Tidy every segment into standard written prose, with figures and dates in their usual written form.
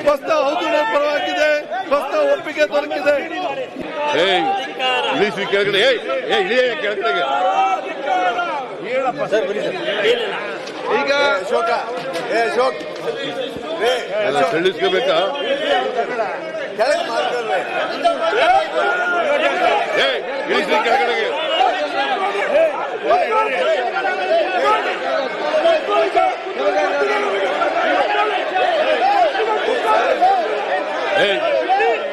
ಪ್ರಸ್ತಾವ ಹೌದು ಪರವಾಗಿದೆ. ಪ್ರಸ್ತಾವ ಒಪ್ಪಿಗೆ ದೊರಕಿದೆ. ಈಗ ತಿಳಿಸ್ಕೋಬೇಕಾ? ಇಳಿಸಿ ಕೆಳಗಡೆಗೆ.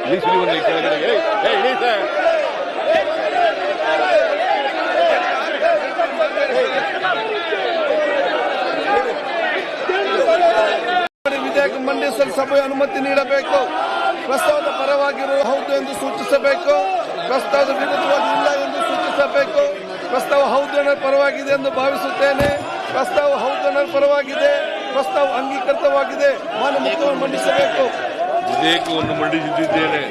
ಇಳಿಸಿ ಒಂದು ಕೆಳಗಡೆಗೆ. ವಿಧೇಯಕ ಮಂಡಿಸಲು ಸಭೆಯ ಅನುಮತಿ ನೀಡಬೇಕು. ಪ್ರಸ್ತಾವದ ಪರವಾಗಿರುವ ಹೌದು ಎಂದು ಸೂಚಿಸಬೇಕು. ಪ್ರಸ್ತಾವದ ವಿರುದ್ಧವಾಗಿ ಇಲ್ಲ ಎಂದು ಸೂಚಿಸಬೇಕು. ಪ್ರಸ್ತಾವ ಹೌದು ಪರವಾಗಿದೆ ಎಂದು ಭಾವಿಸುತ್ತೇನೆ. ಪ್ರಸ್ತಾವ ಹೌದು ಪರವಾಗಿದೆ. ಪ್ರಸ್ತಾವ ಅಂಗೀಕೃತವಾಗಿದೆ. ಮಾನ್ಯ ಮುಖ್ಯಮಂತ್ರಿ ಮಂಡಿಸಬೇಕು. ವಿಧೇಯಕವನ್ನು ಮಂಡಿಸಿದ್ದೇನೆ.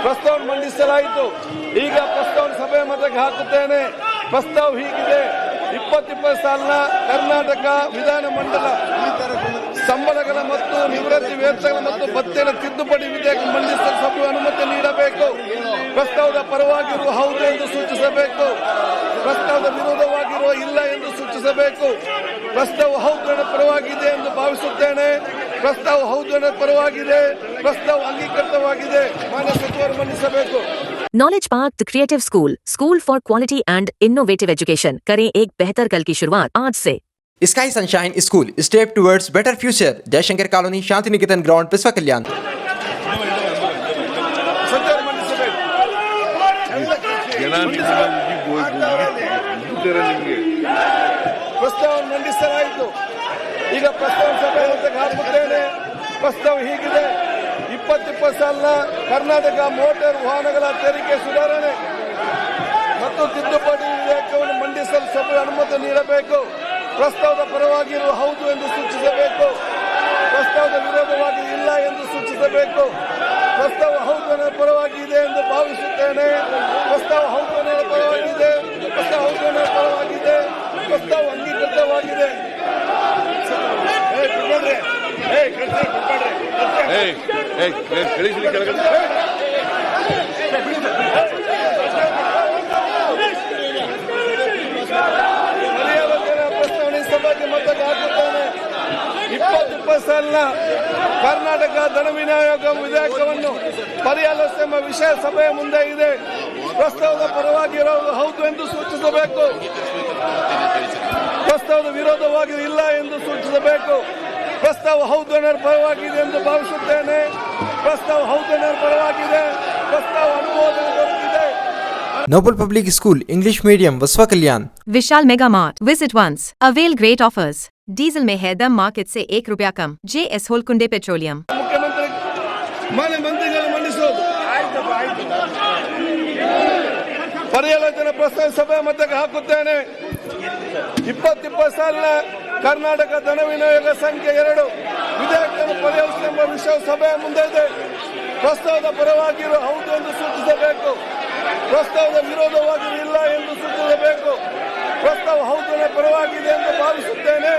ಪ್ರಸ್ತಾವ ಮಂಡಿಸಲಾಯಿತು. ಈಗ ಪ್ರಸ್ತಾವ ಸಭೆಯ ಮತಕ್ಕೆ ಹಾಕುತ್ತೇನೆ. ಪ್ರಸ್ತಾವ ಹೀಗಿದೆ: 2020 ಸಾಲಿನ ಕರ್ನಾಟಕ ವಿಧಾನಮಂಡಲ ಸಂಬಳಗಳ ಮತ್ತು ನಿವೃತ್ತಿ ವೇತನಗಳ ಮತ್ತು ಭತ್ಯೆಗಳ ತಿದ್ದುಪಡಿ ವಿಧೇಯಕ ಮಂಡಿಸಲು ಸಭೆಯ ಅನುಮತಿ ನೀಡಬೇಕು. ಪ್ರಸ್ತಾವದ ಪರವಾಗಿರುವ ಹೌದು ಎಂದು ಸೂಚಿಸಬೇಕು. ಪ್ರಸ್ತಾವದ ವಿರೋಧವಾಗಿರುವ ಇಲ್ಲ ಎಂದು ಸೂಚಿಸಬೇಕು. ಪ್ರಸ್ತಾವ ಹೌದು ಪರವಾಗಿದೆ ಎಂದು ಭಾವಿಸುತ್ತೇನೆ. ಪ್ರಸ್ತಾವ ಹೌದು ಪರವಾಗಿದೆ. ಪ್ರಸ್ತಾವ ಅಂಗೀಕೃತವಾಗಿದೆ. ಮಾನ್ಯ ಸಚಿವರು ಮಂಡಿಸಬೇಕು. Knowledge park the creative school for quality and innovative education. करें एक बेहतर कल की शुरुआत आज से। Sky sunshine school, step towards better future. Jaishankar colony, Shanti Niketan ground, Vishwa Kalyan. ಪ್ರಸ್ತಾವ ಮಂಡಿಸಲಾಯಿತು. ಈಗ ಪ್ರಸ್ತಾವ ಸಭೆ ಹಾಕುತ್ತೇನೆ. ಪ್ರಸ್ತಾವ ಹೀಗಿದೆ: 2020 ಸಾಲಿನ ಕರ್ನಾಟಕ ಮೋಟಾರ್ ವಾಹನಗಳ ತೆರಿಗೆ ಸುಧಾರಣೆ ಮತ್ತು ತಿದ್ದುಪಡಿ ವಿಧೇಯಕವನ್ನು ಮಂಡಿಸಲು ಸಭೆಯ ಅನುಮತಿ ನೀಡಬೇಕು. ಪ್ರಸ್ತಾವದ ಪರವಾಗಿರುವ ಹೌದು ಎಂದು ಸೂಚಿಸಬೇಕು. ಪ್ರಸ್ತಾವದ ವಿರೋಧವಾಗಿ ಇಲ್ಲ ಎಂದು ಸೂಚಿಸಬೇಕು. ಪ್ರಸ್ತಾವ ಹೌದು ಪರವಾಗಿದೆ ಎಂದು ಭಾವಿಸುತ್ತೇನೆ. ಪ್ರಸ್ತಾವ ಹೌದು ಪರವಾಗಿದೆ. ಪ್ರಸ್ತಾವ ಹೌದು ಪರವಾಗಿದೆ. ಪ್ರಸ್ತಾವ ಅಂಗೀಕೃತವಾಗಿದೆ. ಕಳಿಸಿ ಕೆಳಗಡೆ. ಪ್ರಸ್ತಾವನೆ ಸಭೆಗೆ ಮತಕ್ಕೆ ಹಾಕುತ್ತೇನೆ. 2020 ಸಾಲಿನ ಕರ್ನಾಟಕ ಧನ ವಿನಿಯೋಗ ವಿಧೇಯಕವನ್ನು ಪರಿಹರಿಸುವ ಎಂಬ ವಿಷಯ ಸಭೆಯ ಮುಂದೆ ಇದೆ. ಪ್ರಸ್ತಾವದ ಪರವಾಗಿರುವುದು ಹೌದು ಎಂದು ಸೂಚಿಸಬೇಕು. ಪ್ರಸ್ತಾವದ ವಿರೋಧವಾಗಿ ಇಲ್ಲ ಎಂದು ಸೂಚಿಸಬೇಕು. ಪ್ರಸ್ತಾವ ಹೌದು ಪರವಾಗಿದೆ ಎಂದು ಭಾವಿಸುತ್ತೇನೆ. ಪ್ರಸ್ತಾವ ಹೌದು ಪರವಾಗಿದೆ. ಪ್ರಸ್ತಾವ ಅನುಮೋದನೆ ದೊರೆತಿದೆ. Noble Public School, English Medium, Vaswa Kalyan. Vishal mega mart, visit once, avail great offers. Diesel में है दम मार्केट से ₹1 कम। JS होलकुंडे petroleum. ಮುಖ್ಯಮಂತ್ರಿ ಮಾನ್ಯ ಮಂತ್ರಿಗಳು ಮಂಡಿಸೋದು. ಪರ್ಯಾಲೋಚನೆ ಪ್ರಸ್ತಾವ ಸಭೆ ಮತಕ್ಕೆ ಹಾಕುತ್ತೇನೆ. 2020 ಸಾಲಿನ ಕರ್ನಾಟಕ ಧನ ವಿನಿಯೋಗ ಸಂಖ್ಯೆ 2 ವಿಧೇಯಕವನ್ನು ಪರಿಹರಿಸುವ ಎಂಬ ವಿಷಯ ಸಭೆಯ ಮುಂದೆ ಇದೆ. ಪ್ರಸ್ತಾವದ ಪರವಾಗಿರುವ ಹೌದು ಎಂದು ಸೂಚಿಸಬೇಕು. ಪ್ರಸ್ತಾವದ ವಿರೋಧವಾಗಿ ಇಲ್ಲ ಎಂದು ಸೂಚಿಸಬೇಕು. ಪ್ರಸ್ತಾವ ಹೌದು ಪರವಾಗಿದೆ ಎಂದು ಭಾವಿಸುತ್ತೇನೆ.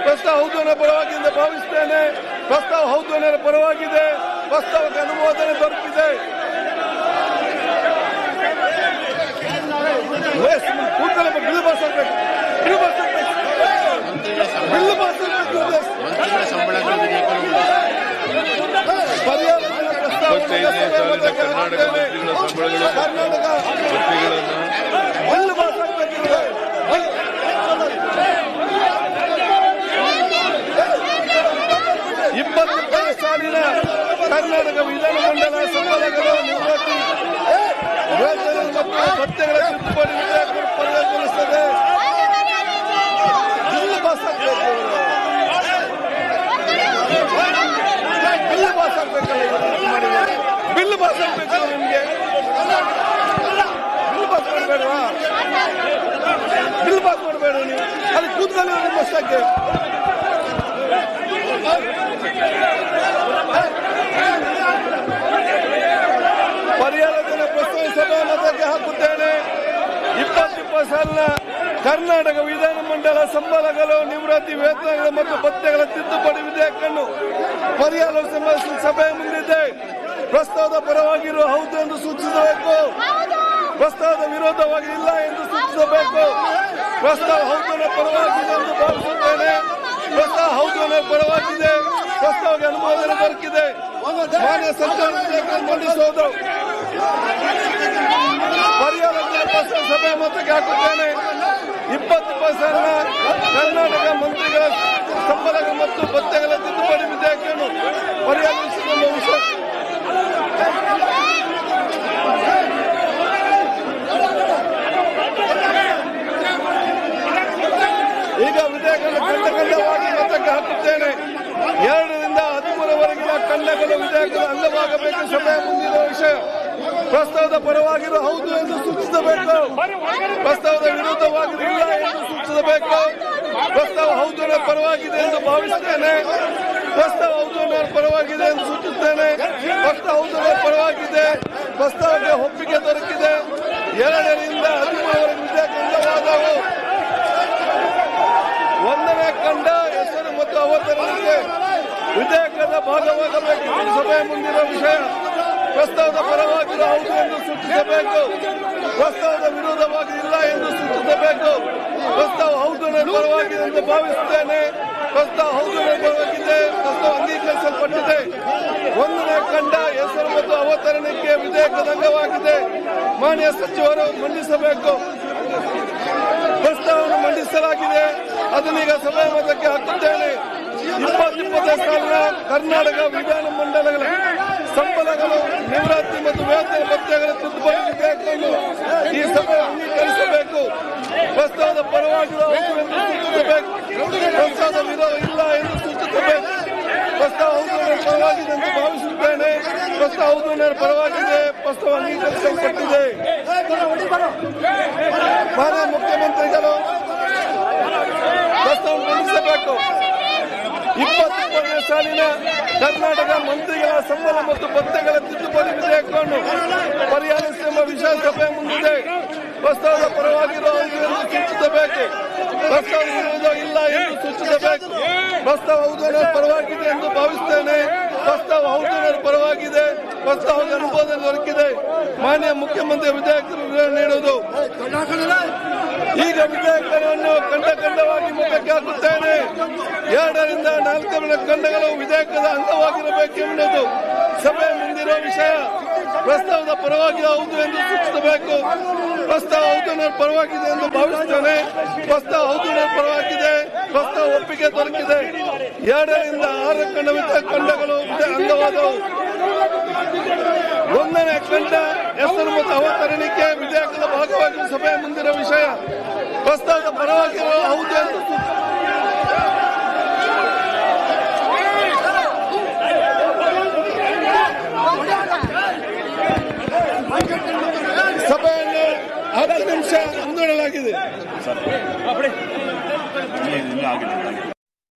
ಪ್ರಸ್ತಾವ ಹೌದು ಪರವಾಗಿದೆ ಎಂದು ಭಾವಿಸುತ್ತೇನೆ. ಪ್ರಸ್ತಾವ ಹೌದು ಪರವಾಗಿದೆ. ಪ್ರಸ್ತಾವಕ್ಕೆ ಅನುಮೋದನೆ ದೊರಕಿದೆ. ಕೂಡಲೇ ಬಿಲ್ ಬಾರಿಸಬೇಕು. ಬಿಲ್ ಬಾರಿಸಬೇಕು. ಬಿಲ್ ಬಾರಿಸಬೇಕು. ಪರ್ಯಾಲೋಚನೆ ಪ್ರಸ್ತಾವ ಕರ್ನಾಟಕ ಬಿಲ್ ಬಾರಿಸಬೇಕಿದೆ. 2020 ಸಾಲಿನ ಕರ್ನಾಟಕ ವಿಧಾನಮಂಡಲ ಸಂಬಳಗಳ ನಿವೃತ್ತಿ ವೇತನ ಮತ್ತು ಭತ್ಯೆಗಳ ತಿದ್ದುಪಡಿ ವಿಧೇಯಕವನ್ನು ಪರಿಹರಿಸುತ್ತದೆ. ಬಿಲ್ ಬಾರಿಸಬೇಕು. ಬಿಲ್ ಬಾರಿಸಬೇಕಲ್ಲ. ಬಿಲ್ ಬಾರಿಸಬೇಕು. ನಿಮಗೆ ಬಿಲ್ ಪಾಸ್ ಮಾಡಬೇಡವಾ? ಬಿಲ್ ಪಾಸ್ ಮಾಡಬೇಡ ನೀವು. ಅಲ್ಲಿ ಕೂತ್ಕೊಂಡು ನಿಮ್ಮಷ್ಟಕ್ಕೆ ಪರ್ಯಾಲೋಚನೆ ಪ್ರಸ್ತಾವ ಸಭೆ ಮತಕ್ಕೆ ಹಾಕುತ್ತೇನೆ. 2020 ಸಾಲಿನ ಕರ್ನಾಟಕ ವಿಧಾನಮಂಡಲ ಸಂಬಳಗಳು ನಿವೃತ್ತಿ ವೇತನಗಳು ಮತ್ತು ಭತ್ಯೆಗಳ ತಿದ್ದುಪಡಿ ವಿಧೇಯಕವನ್ನು ಪರ್ಯಾಲೋಚನಾ ಸಭೆ ಮುಂದಿದೆ. ಪ್ರಸ್ತಾವದ ಪರವಾಗಿರುವ ಹೌದು ಎಂದು ಸೂಚಿಸಬೇಕು. ಪ್ರಸ್ತಾವದ ವಿರೋಧವಾಗಿ ಇಲ್ಲ ಎಂದು ಸೂಚಿಸಬೇಕು. ಪ್ರಸ್ತಾವ ಹೌದು ಪರವಾಗಿದೆ ಎಂದು ಭಾವಿಸುತ್ತೇನೆ. ಪ್ರಸ್ತಾವ ಹೌದು ಪರವಾಗಿದೆ. ಪ್ರಸ್ತಾವಕ್ಕೆ ಅನುಮೋದನೆ ದೊರಕಿದೆ. ಮಾನ್ಯ ಸರ್ಕಾರ ಮಂಡಿಸುವುದು ಪರ್ಯಾಲೋಚನಾ ಪ್ರಸ್ತಾವ ಸಭೆ ಮತಕ್ಕೆ ಹಾಕುತ್ತೇನೆ. 20% ಕರ್ನಾಟಕ ಮಂತ್ರಿಗಳ ಸಂಬಳಗಳು ಮತ್ತು ಭತ್ಯೆಗಳ ತಿದ್ದುಪಡಿ ವಿಧೇಯಕವನ್ನು ಪರ್ಯಾಲೋಚಿಸುವ ವಿಷಯ ಈಗ ವಿಧೇಯಕವನ್ನು ಖಂಡವಾಗಿ ಮತಕ್ಕೆ ಹಾಕುತ್ತೇನೆ. 2 ರಿಂದ 13ವರೆಗಿನ ಖಂಡಗಳು ವಿಧೇಯಕದ ಅಂಗವಾಗಬೇಕು. ಸಭೆಯ ಮುಂದಿರುವ ವಿಷಯ ಪ್ರಸ್ತಾವದ ಪರವಾಗಿರುವ ಹೌದು ಎಂದು ಸೂಚಿಸಬೇಕು. ಪ್ರಸ್ತಾವದ ವಿರುದ್ಧವಾಗಿರಲಿಲ್ಲ ಎಂದು ಸೂಚಿಸಬೇಕು. ಪ್ರಸ್ತಾವ ಹೌದು ಪರವಾಗಿದೆ ಎಂದು ಭಾವಿಸುತ್ತೇನೆ. ಪ್ರಸ್ತಾವ ಹೌದು ಪರವಾಗಿದೆ ಎಂದು ಸೂಚಿಸುತ್ತೇನೆ. ಪ್ರಸ್ತಾವ ಹೌದು ಪರವಾಗಿದೆ. ಪ್ರಸ್ತಾವಕ್ಕೆ ಒಪ್ಪಿಗೆ ದೊರಕಿದೆ. 2 ರಿಂದ 13ವರೆಗೆ ವಿಧೇಯಕ ಅಂಗವಾದವು. 1ನೇ ಖಂಡ ಹೆಸರು ಮತ್ತು ಅವತರಣಿಕೆ ವಿಧೇಯಕದ ಭಾಗವಾಗಬೇಕು. ಸಭೆಯ ಮುಂದಿರುವ ವಿಷಯ ಪ್ರಸ್ತಾವದ ಪರವಾಗಿರುವ ಹೌದು ಎಂದು ಸೂಚಿಸಬೇಕು. ಪ್ರಸ್ತಾವದ ವಿರೋಧವಾಗಿ ಇಲ್ಲ ಎಂದು ಸೂಚಿಸಬೇಕು. ಪ್ರಸ್ತಾವ ಹೌದು ಪರವಾಗಿದೆ ಎಂದು ಭಾವಿಸುತ್ತೇನೆ. ಪ್ರಸ್ತಾವ ಹೌದು ಪರವಾಗಿದೆ. ಪ್ರಸ್ತಾವ ಅಂಗೀಕರಿಸಲ್ಪಟ್ಟಿದೆ. 1ನೇ ಖಂಡ ಹೆಸರು ಮತ್ತು ಅವತರಣಿಕೆ ವಿಧೇಯಕದ ಅಂಗವಾಗಿದೆ. ಮಾನ್ಯ ಸಚಿವರು ಮಂಡಿಸಬೇಕು. ಪ್ರಸ್ತಾವವನ್ನು ಮಂಡಿಸಲಾಗಿದೆ. ಅದನ್ನೀಗ ಸಭೆ ಮತಕ್ಕೆ ಹಾಕುತ್ತೇನೆ. 2020 ಸಾಲಿನ ಕರ್ನಾಟಕ ವಿಧಾನಮಂಡಲಗಳ ಸಂಬಳಗಳು ನಿವೃತ್ತಿ ಮತ್ತು ವೇತನ ಭತ್ಯೆಗಳ ತಿದ್ದುಪಡಿ ವಿಧೇಯಕವನ್ನು ಈ ಸಭೆ ಅಂಗೀಕರಿಸಬೇಕು. ಪ್ರಸ್ತಾವದ ಪರವಾಗಿರುವ ಹೌದು ಎಂದು ಸೂಚಿಸಬೇಕು. ಪ್ರಸ್ತಾವದ ವಿರೋಧ ಇಲ್ಲ ಎಂದು ಸೂಚಿಸಬೇಕು. ಪ್ರಸ್ತಾವ ಹೌದು ಪರವಾಗಿದೆ ಎಂದು ಭಾವಿಸುತ್ತೇನೆ. ಪ್ರಸ್ತಾವ ಹೌದು ಪರವಾಗಿದೆ. ಪ್ರಸ್ತಾವ ಅಂಗೀಕರಿಸಲ್ಪಟ್ಟಿದೆ. ಮಾನ್ಯ ಮುಖ್ಯಮಂತ್ರಿಗಳು ಪ್ರಸ್ತಾವ ಮಂಡಿಸಬೇಕು. 2020 ಸಾಲಿನ ಕರ್ನಾಟಕ ಮಂತ್ರಿಗಳ ಸಂಬಳ ಮತ್ತು ಭತ್ಯೆಗಳ ತಿದ್ದುಪಡಿ ವಿಧೇಯಕವನ್ನು ಪರಿಹರಿಸುವ ವಿಷಯ ಸಭೆ ಮುಂದಿದೆ. ಪ್ರಸ್ತಾವದ ಪರವಾಗಿರುವ ಹೌದು ಎಂದು ಸೂಚಿಸಬೇಕು. ಪ್ರಸ್ತಾವ ವಿರೋಧ ಇಲ್ಲ ಎಂದು ಸೂಚಿಸಬೇಕು. ಪ್ರಸ್ತಾವ ಹೌದು ಪರವಾಗಿದೆ ಎಂದು ಭಾವಿಸುತ್ತೇನೆ. ಪ್ರಸ್ತಾವ ಹೌದು ಪರವಾಗಿದೆ. ಪ್ರಸ್ತಾವಕ್ಕೆ ಅನುಮೋದನೆ ದೊರಕಿದೆ. ಮಾನ್ಯ ಮುಖ್ಯಮಂತ್ರಿ ವಿಧೇಯಕರು ನೀಡುವುದು. ಈಗ ವಿಧೇಯಕವನ್ನು ಖಂಡವಾಗಿ ಮತಕ್ಕೆ ಹಾಕುತ್ತೇನೆ. 2 ರಿಂದ 4 ಖಂಡಗಳು ವಿಧೇಯಕದ ಅಂಗವಾಗಿರಬೇಕೆಂಬುದು ಸಭೆ ಮುಂದಿರುವ ವಿಷಯ. ಪ್ರಸ್ತಾವದ ಪರವಾಗಿ ಹೌದು ಎಂದು ಸೂಚಿಸಬೇಕು. ಪ್ರಸ್ತಾವ ಹೌದು ಪರವಾಗಿದೆ ಎಂದು ಭಾವಿಸುತ್ತೇನೆ. ಪ್ರಸ್ತಾವ ಹೌದು ಪರವಾಗಿದೆ. ಪ್ರಸ್ತಾವ ಒಪ್ಪಿಗೆ ದೊರಕಿದೆ. 2 ರಿಂದ 6 ಖಂಡಗಳು ಅಂಗವಾದವು. 1ನೇ ಖಂಡ ಹೆಸರು ಮತ್ತು ಅವತರಣಿಕೆ ವಿಧೇಯಕದ ಭಾಗವಾಗಿ ಸಭೆಯ ಮುಂದಿನ ವಿಷಯ. ಪ್ರಸ್ತಾವದ ಪರವಾಗಿರುವ ಹೌದು ಎಂದು ಸಭೆಯನ್ನು 10 ನಿಮಿಷ ಮುಂದೂಡಲಾಗಿದೆ.